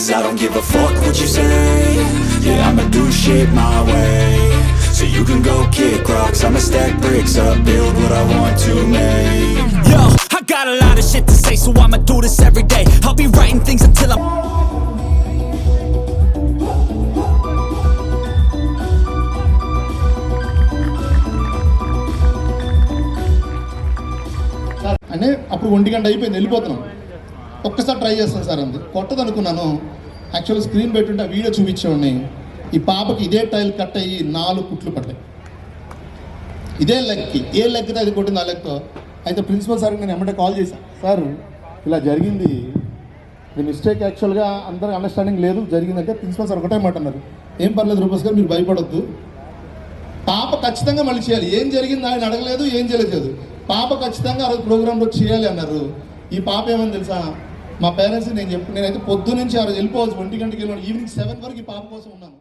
'cause I don't give a fuck what you say. Yeah, I'ma do shit my way. So you can go kick rocks, I'ma stack bricks up, build what I want to make. Yo, I got a lot of shit to say, so I'ma do this every day. I'll be writing things until I'm అంటే అప్పుడు 1 గంట అయిపోయింది, వెళ్ళిపోతున్నాం. ఒక్కసారి try చేస్తాను sir అంది. కొట్టదు అనుకున్నాను. యాక్చువల్ స్క్రీన్ పెట్టుంటే ఆ వీడియో చూపించేవాడిని. ఈ పాపకి ఇదే టైల్ కట్ అయ్యి 4 కుట్లు పడ్డాయి. ఇదే లెగ్కి, ఏ లెగ్తో అది కొట్టింది ఆ లెగ్తో. అయితే ప్రిన్సిపల్ సార్కి నేను ఎమ్మటే కాల్ చేశాను. సార్ ఇలా జరిగింది, మీ మిస్టేక్ యాక్చువల్గా అందరికి అండర్స్టాండింగ్ లేదు, జరిగిందంటే ప్రిన్సిపల్ సార్ ఒకటే మాట అన్నారు, ఏం పర్లేదు రూపస్ గారు, మీరు భయపడొద్దు, పాప ఖచ్చితంగా మళ్ళీ చేయాలి. ఏం జరిగింది ఆయన అడగలేదు, ఏం చేయలేదు. పాప ఖచ్చితంగా ఆ రోజు ప్రోగ్రాంలో చేయాలి అన్నారు. ఈ పాప ఏమని తెలుసా, మా పేరెంట్స్కి నేనైతే పొద్దు నుంచి ఆ రోజు వెళ్ళిపోవచ్చు, 1 గంటకి వెళ్ళిపోవాలి, ఈవినింగ్ 7 వరకు ఈ పాప కోసం ఉన్నాను.